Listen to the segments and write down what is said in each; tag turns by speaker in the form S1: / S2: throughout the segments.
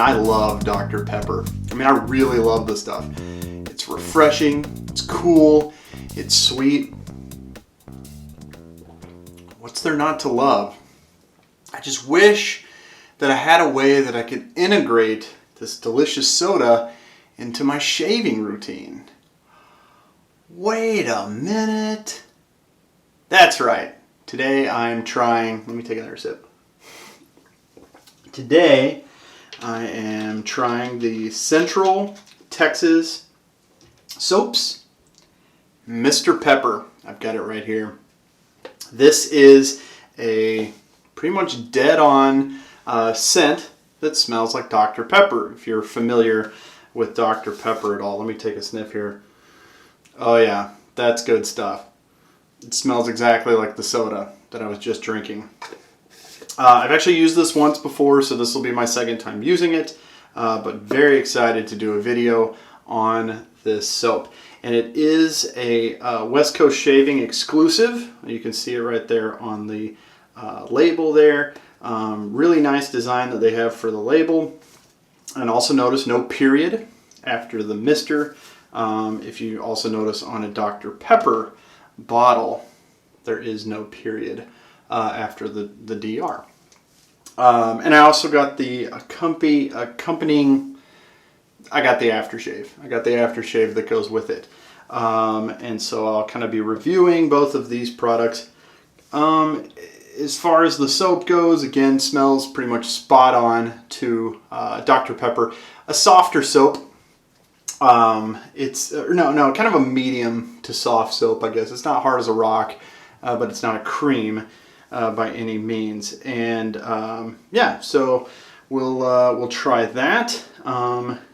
S1: and I love Dr. Pepper. I mean, I really love this stuff. It's refreshing, it's cool, it's sweet. What's there not to love? I just wish that I had a way that I could integrate this delicious soda into my shaving routine. Wait a minute. That's right. Today I'm trying, let me take another sip. Today I am trying the Central Texas Soaps Mr. Pepper. I've got it right here. This is a pretty much dead-on scent that smells like Dr. Pepper. If you're familiar with Dr. Pepper at all, let me take a sniff here. Oh yeah, that's good stuff. It smells exactly like the soda that I was just drinking. I've actually used this once before, so this will be my second time using it, but very excited to do a video on this soap. And it is a West Coast Shaving exclusive. You can see it right there on the label there. Really nice design that they have for the label. And also notice no period after the Mr. If you also notice on a Dr. Pepper bottle, there is no period after the DR. And I also got the accompanying, I got the aftershave. I got the aftershave that goes with it. And so I'll kind of be reviewing both of these products. As far as the soap goes, again, smells pretty much spot on to Dr. Pepper. A softer soap. It's kind of a medium to soft soap, I guess. It's not hard as a rock, but it's not a cream by any means. And yeah, so we'll try that.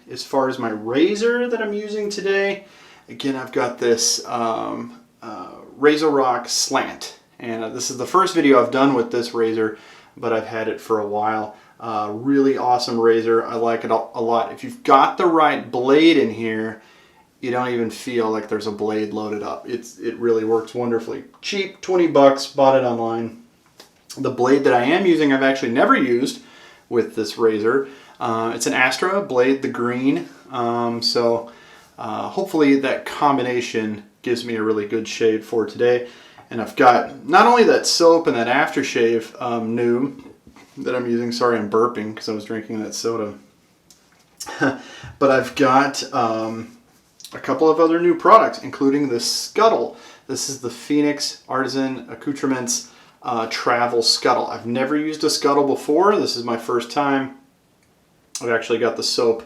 S1: As far as my razor that I'm using today, again, I've got this RazoRock Slant. And this is the first video I've done with this razor, but I've had it for a while. Really awesome razor. I like it a lot. If you've got the right blade in here, you don't even feel like there's a blade loaded up. It really works wonderfully. Cheap, 20 bucks, bought it online. The blade that I am using, I've actually never used with this razor. It's an Astra blade, the green. So hopefully that combination gives me a really good shave for today. And I've got not only that soap and that aftershave new that I'm using. Sorry, I'm burping because I was drinking that soda. But I've got a couple of other new products, including the Scuttle. This is the Phoenix Artisan Accoutrements Travel Scuttle. I've never used a Scuttle before. This is my first time. I've actually got the soap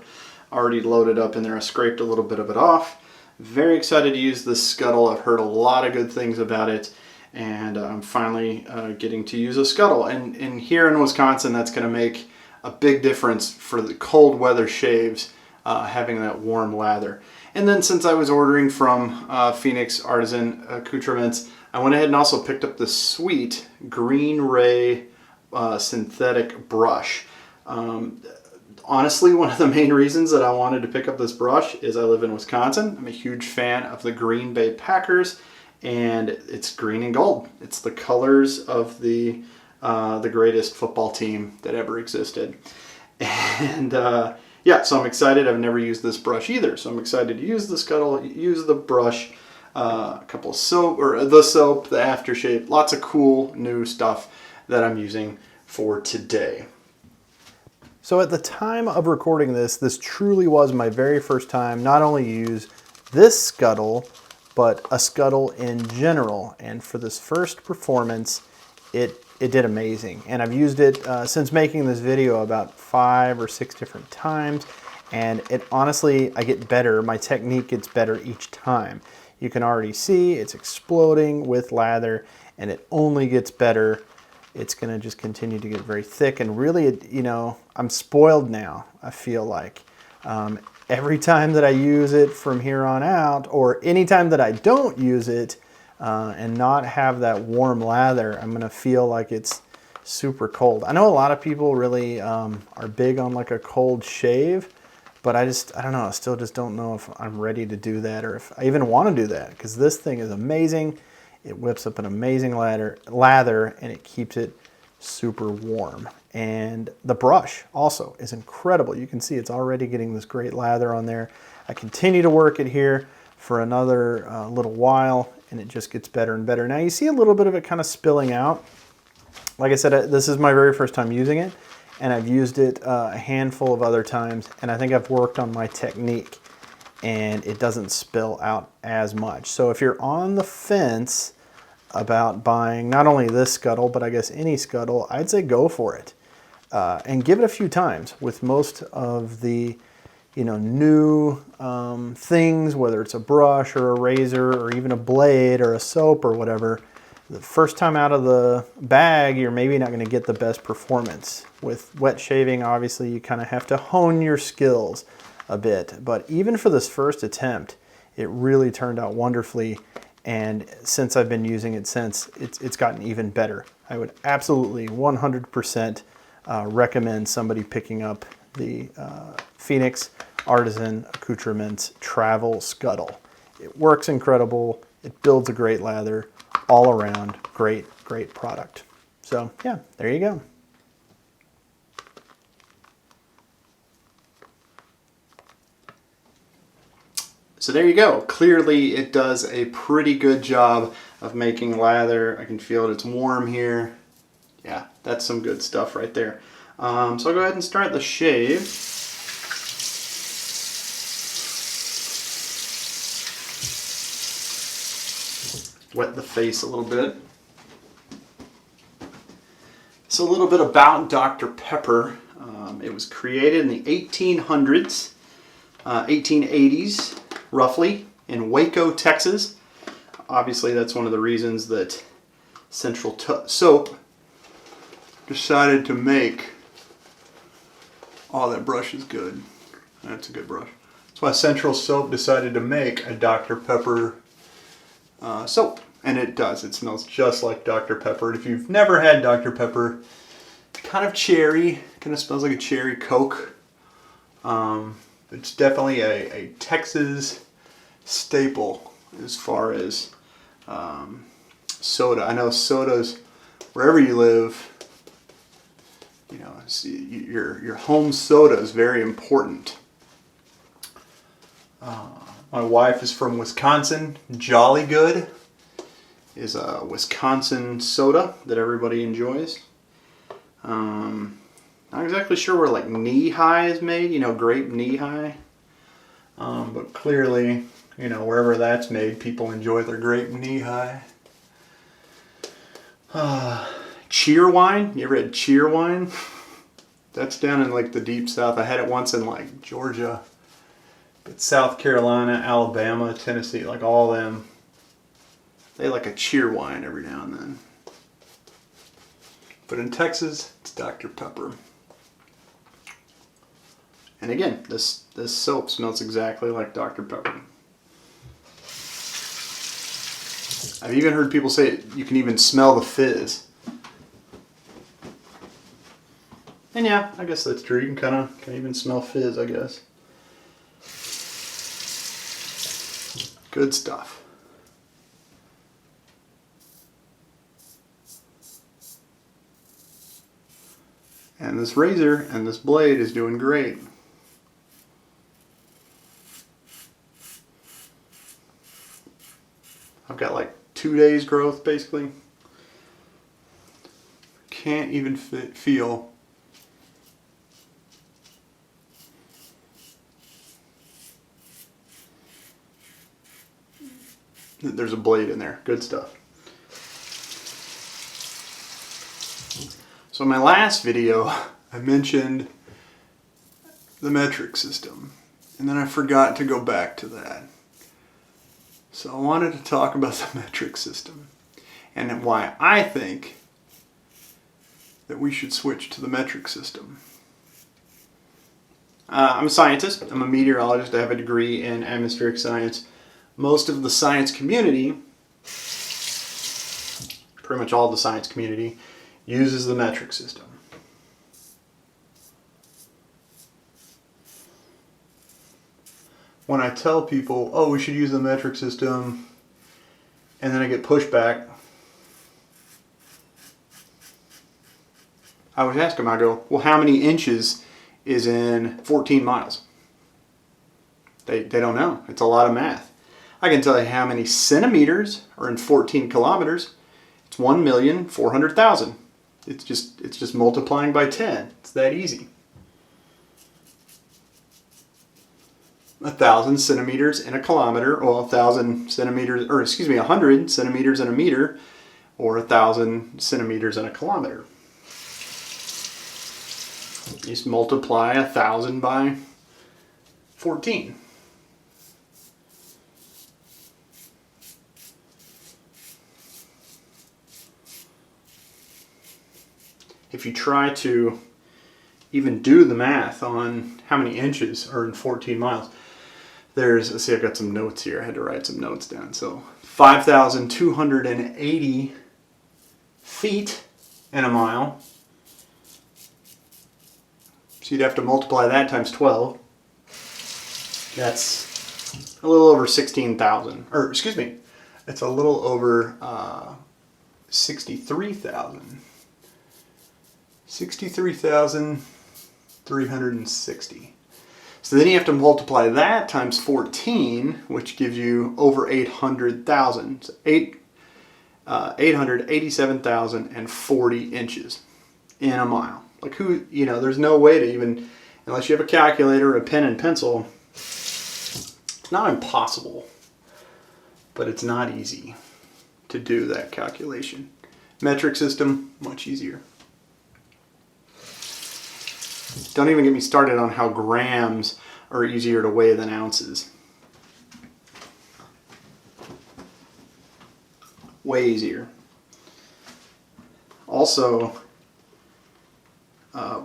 S1: already loaded up in there. I scraped a little bit of it off. Very excited to use this Scuttle. I've heard a lot of good things about it, and I'm finally getting to use a Scuttle. And here in Wisconsin, that's going to make a big difference for the cold weather shaves, having that warm lather. And then since I was ordering from Phoenix Artisan Accoutrements, I went ahead and also picked up this sweet Green Ray synthetic brush. Honestly, one of the main reasons that I wanted to pick up this brush is I live in Wisconsin. I'm a huge fan of the Green Bay Packers, and it's green and gold. It's the colors of the greatest football team that ever existed. And yeah, so I'm excited. I've never used this brush either, so I'm excited to use the Scuttle, use the brush, a couple of soap, or the soap, the aftershave, lots of cool new stuff that I'm using for today. So at the time of recording this, this truly was my very first time not only use this Scuttle, but a Scuttle in general. And for this first performance, it did amazing. And I've used it since making this video about 5 or 6 different times. And it honestly, I get better. My technique gets better each time. You can already see it's exploding with lather, and it only gets better. It's going to just continue to get very thick, and really, you know, I'm spoiled now, I feel like. Every time that I use it from here on out, or any time that I don't use it and not have that warm lather, I'm going to feel like it's super cold. I know a lot of people really are big on like a cold shave, but I don't know, I still just don't know if I'm ready to do that, or if I even want to do that, because this thing is amazing. It whips up an amazing lather, and it keeps it super warm. And the brush also is incredible. You can see it's already getting this great lather on there. I continue to work it here for another little while, and it just gets better and better. Now you see a little bit of it kind of spilling out. Like I said, this is my very first time using it, and I've used it a handful of other times, and I think I've worked on my technique, and it doesn't spill out as much. So if you're on the fence about buying not only this Scuttle, but I guess any Scuttle, I'd say go for it. And give it a few times. With most of the new things, whether it's a brush or a razor or even a blade or a soap or whatever, the first time out of the bag, you're maybe not going to get the best performance. With wet shaving, obviously, you kind of have to hone your skills a bit. But even for this first attempt, it really turned out wonderfully. And since I've been using it since, it's gotten even better. I would absolutely 100% recommend somebody picking up the Phoenix Artisan Accoutrements Travel Scuttle. It works incredible. It builds a great lather. All around, great product. So yeah, there you go. So there you go. Clearly it does a pretty good job of making lather. I can feel it, it's warm here. Yeah, that's some good stuff right there. So I'll go ahead and start the shave. Wet the face a little bit. So a little bit about Dr. Pepper. It was created in the 1800s, 1880s, roughly, in Waco, Texas. Obviously, that's one of the reasons that Central Soap decided to make... Oh, that brush is good. That's a good brush. That's why Central Soap decided to make a Dr. Pepper soap. And it does. It smells just like Dr. Pepper. If you've never had Dr. Pepper, kind of cherry. Kind of smells like a cherry Coke. It's definitely a Texas staple as far as soda. I know sodas, wherever you live, you know, your home soda is very important. My wife is from Wisconsin. Jolly Good is a Wisconsin soda that everybody enjoys. Not exactly sure where like Knee High is made, you know, grape Knee High. But clearly, you know, wherever that's made, people enjoy their grape Knee High. Cheer wine. You ever had cheer wine? That's down in like the deep south. I had it once in like Georgia. But South Carolina, Alabama, Tennessee, like all them, they like a cheer wine every now and then. But in Texas, it's Dr. Pepper. And again, this soap smells exactly like Dr. Pepper. I've even heard people say you can even smell the fizz. And yeah, I guess that's true. You can even smell fizz, I guess. Good stuff. And this razor and this blade is doing great. I've got like 2 days growth basically. Can't even feel that there's a blade in there. Good stuff. So in my last video, I mentioned the metric system, and then I forgot to go back to that. So I wanted to talk about the metric system and why I think that we should switch to the metric system. I'm a scientist. I'm a meteorologist. I have a degree in atmospheric science. Most of the science community, pretty much all the science community, uses the metric system. When I tell people, oh, we should use the metric system, and then I get pushback, I would ask them, I go, well, how many inches is in 14 miles? They don't know. It's a lot of math. I can tell you how many centimeters are in 14 kilometers. It's 1,400,000. It's just multiplying by 10. It's that easy. 1,000 centimeters in a kilometer, or 1,000 centimeters, or excuse me, 100 centimeters in a meter, or 1,000 centimeters in a kilometer. You just multiply 1,000 by 14. If you try to even do the math on how many inches are in 14 miles, let's see, I've got some notes here. I had to write some notes down. So 5,280 feet in a mile. So you'd have to multiply that times 12. That's a little over 16,000. Or, excuse me, it's a little over 63,000. 63,360. So then you have to multiply that times 14, which gives you over 800,000. So 887,040 inches in a mile. Like there's no way to even, unless you have a calculator, a pen and pencil, it's not impossible, but it's not easy to do that calculation. Metric system, much easier. Don't even get me started on how grams are easier to weigh than ounces. Way easier. Also,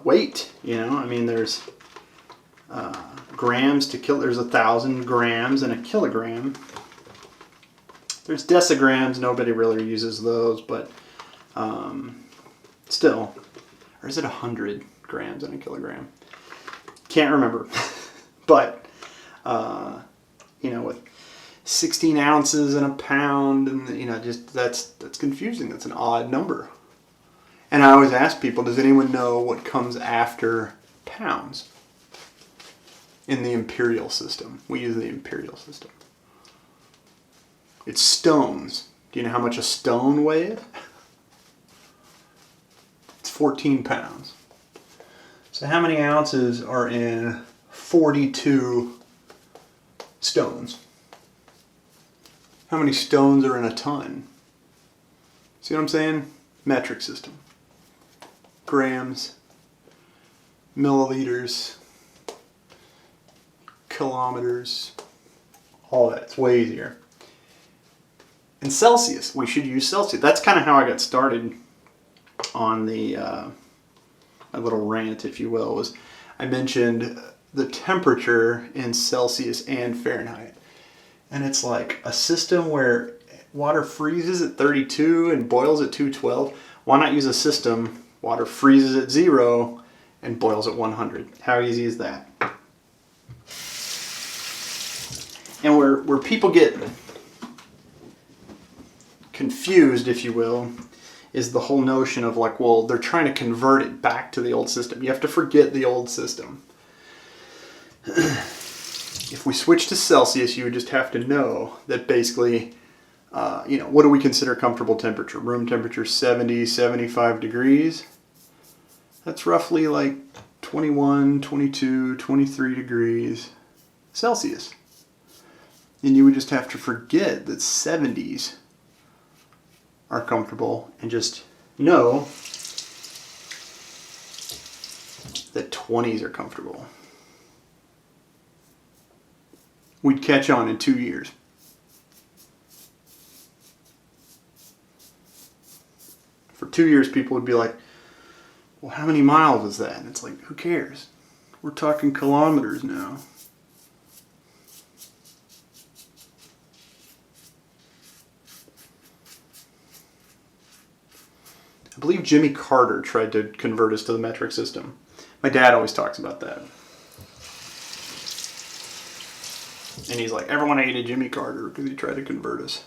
S1: weight, there's grams to kill. There's 1,000 grams in a kilogram. There's decigrams. Nobody really uses those, but still. Or is it 100 grams in a kilogram? Can't remember. But, with 16 ounces in a pound, and that's confusing. That's an odd number. And I always ask people, does anyone know what comes after pounds in the imperial system? We use the imperial system. It's stones. Do you know how much a stone weighs? It's 14 pounds. So how many ounces are in 42 stones? How many stones are in a ton? See what I'm saying? Metric system. Grams, milliliters, kilometers, all that. It's way easier. And Celsius, we should use Celsius. That's kind of how I got started on the a little rant, if you will, was I mentioned the temperature in Celsius and Fahrenheit. And it's like a system where water freezes at 32 and boils at 212. Why not use a system water freezes at 0 and boils at 100? How easy is that? And where people get confused, if you will, is the whole notion of like, well, they're trying to convert it back to the old system. You have to forget the old system. If we switch to Celsius, you would just have to know that basically, what do we consider comfortable temperature? Room temperature 70, 75 degrees. That's roughly like 21, 22, 23 degrees Celsius. And you would just have to forget that 70s are comfortable and just know that 20s are comfortable. We'd catch on in 2 years. For 2 years, people would be like, well, how many miles is that? And it's like, who cares? We're talking kilometers now. I believe Jimmy Carter tried to convert us to the metric system. My dad always talks about that. And he's like, everyone hated Jimmy Carter because he tried to convert us.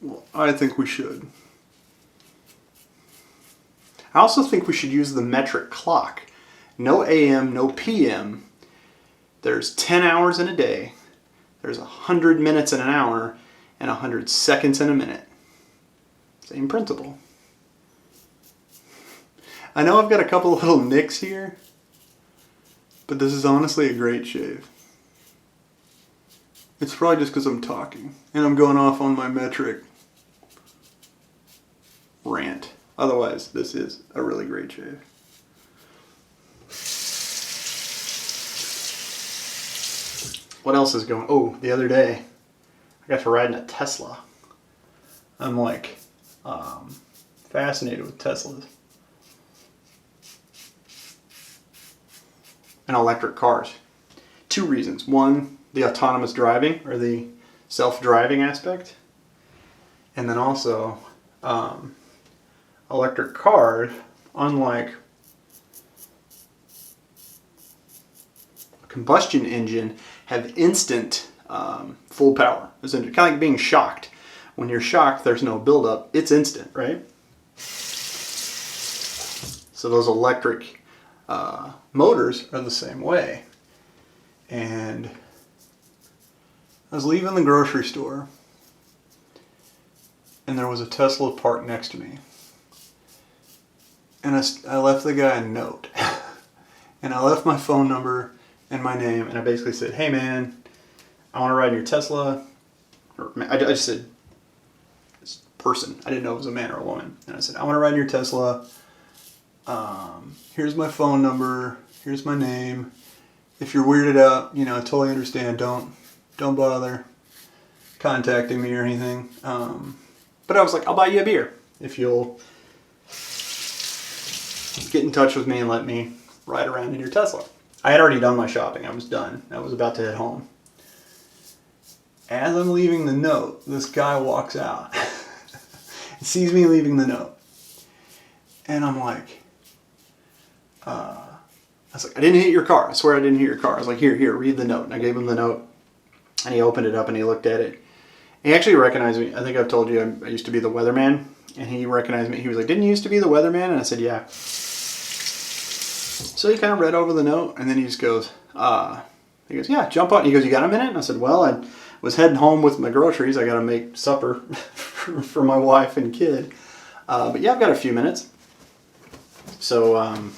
S1: Well, I think we should. I also think we should use the metric clock. No AM, no PM. There's 10 hours in a day. There's 100 minutes in an hour and 100 seconds in a minute. Same principle. I know I've got a couple little nicks here, but this is honestly a great shave. It's probably just because I'm talking and I'm going off on my metric rant. Otherwise, this is a really great shave. What else is going? Oh, the other day, I got to ride in a Tesla. I'm like fascinated with Teslas and electric cars. Two reasons. One, the autonomous driving or the self-driving aspect, and then also electric cars, unlike a combustion engine, have instant full power. It's kind of like being shocked. When you're shocked, there's no buildup. It's instant, right? So those electric motors are the same way. And I was leaving the grocery store, and there was a Tesla parked next to me. And I left the guy a note. And I left my phone number and my name, and I basically said, hey man, I want to ride in your Tesla. Or I just said, this person. I didn't know it was a man or a woman. And I said, I want to ride in your Tesla. Here's my phone number. Here's my name. If you're weirded out, I totally understand. Don't bother contacting me or anything. But I was like, I'll buy you a beer if you'll get in touch with me and let me ride around in your Tesla. I had already done my shopping. I was done. I was about to head home. As I'm leaving the note, this guy walks out. He sees me leaving the note. And I'm like, I was like, I didn't hit your car. I swear I didn't hit your car. I was like, here, read the note. And I gave him the note. And he opened it up and he looked at it. He actually recognized me. I think I've told you I used to be the weatherman. And he recognized me. He was like, didn't you used to be the weatherman? And I said, yeah. So he kind of read over the note. And then he just goes, yeah, jump on. He goes, you got a minute? And I said, well, I was heading home with my groceries. I got to make supper for my wife and kid. But yeah, I've got a few minutes. So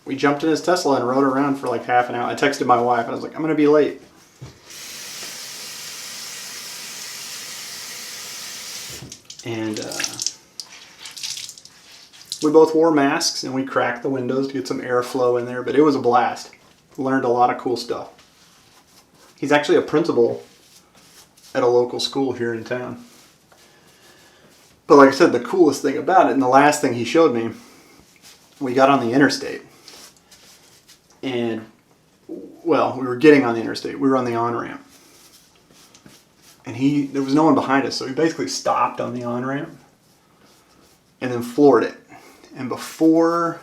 S1: we jumped in his Tesla and rode around for like half an hour. I texted my wife. I was like, I'm going to be late. And we both wore masks and we cracked the windows to get some airflow in there. But it was a blast. Learned a lot of cool stuff. He's actually a principal at a local school here in town. But like I said, the coolest thing about it, and the last thing he showed me, we got on the interstate. And, well, we were getting on the interstate. We were on the on-ramp. And there was no one behind us, so he basically stopped on the on-ramp and then floored it. And before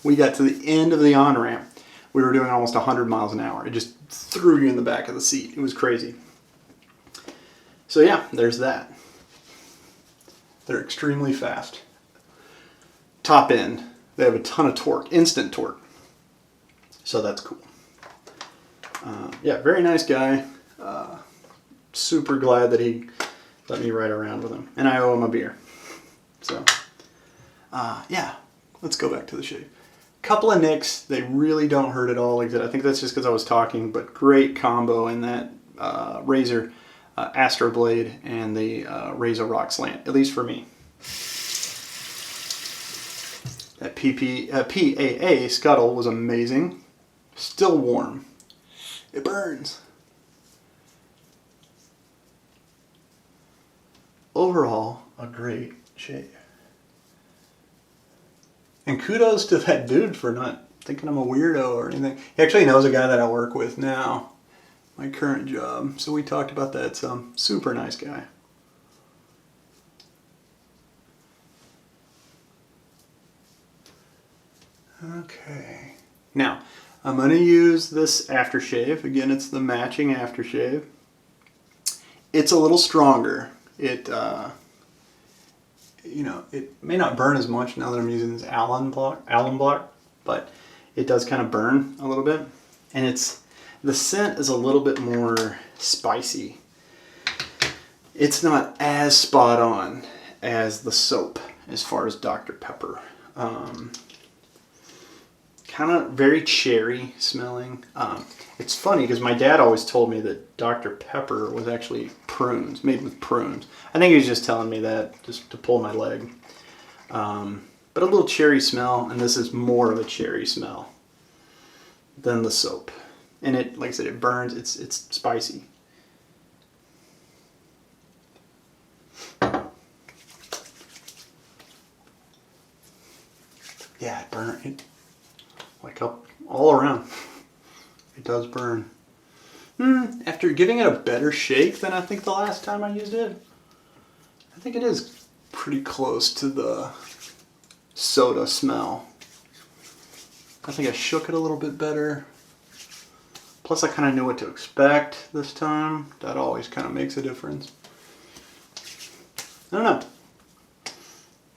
S1: we got to the end of the on-ramp, we were doing almost 100 miles an hour. It just threw you in the back of the seat. It was crazy. So yeah, there's that. They're extremely fast. Top end, they have a ton of torque, instant torque. So that's cool. Yeah, very nice guy. Super glad that he let me ride around with him. And I owe him a beer. So, yeah, let's go back to the shave. Couple of nicks, they really don't hurt at all. Like that. I think that's just because I was talking, but great combo in that razor Astra blade and the RazoRock Slant, at least for me. That PAA Scuttle was amazing. Still warm. It burns. Overall, a great shave. And kudos to that dude for not thinking I'm a weirdo or anything. He actually knows a guy that I work with now, my current job. So we talked about that some. Super nice guy. Okay. Now, I'm going to use this aftershave. Again, it's the matching aftershave. It's a little stronger. you know, it may not burn as much now that I'm using this alum block, but it does kind of burn a little bit. And the scent is a little bit more spicy. It's not as spot on as the soap as far as Dr. Pepper. Kind of very cherry smelling. It's funny because my dad always told me that Dr. Pepper was actually prunes, made with prunes. I think he was just telling me that just to pull my leg. But a little cherry smell, and this is more of a cherry smell than the soap. And it, like I said, it burns. It's spicy. Yeah, it burns. It, like up all around. It does burn. After giving it a better shake than I think the last time I used it, I think it is pretty close to the soda smell. I think I shook it a little bit better. Plus I kind of knew what to expect this time. That always kind of makes a difference. I don't know.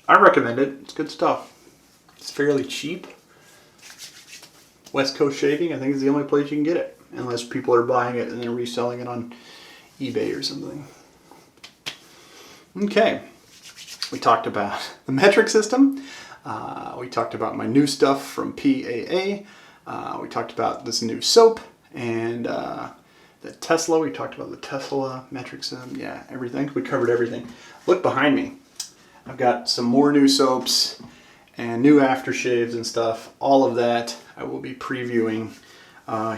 S1: I recommend it. It's good stuff. It's fairly cheap. West Coast Shaving, I think, is the only place you can get it. Unless people are buying it and then reselling it on eBay or something. Okay. We talked about the metric system. We talked about my new stuff from PAA. We talked about this new soap. And the Tesla. We talked about the Tesla metric system. Yeah, everything. We covered everything. Look behind me. I've got some more new soaps and new aftershaves and stuff. All of that I will be previewing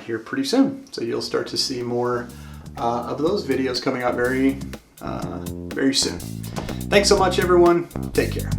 S1: here pretty soon. So you'll start to see more of those videos coming out very soon. Thanks so much, everyone. Take care.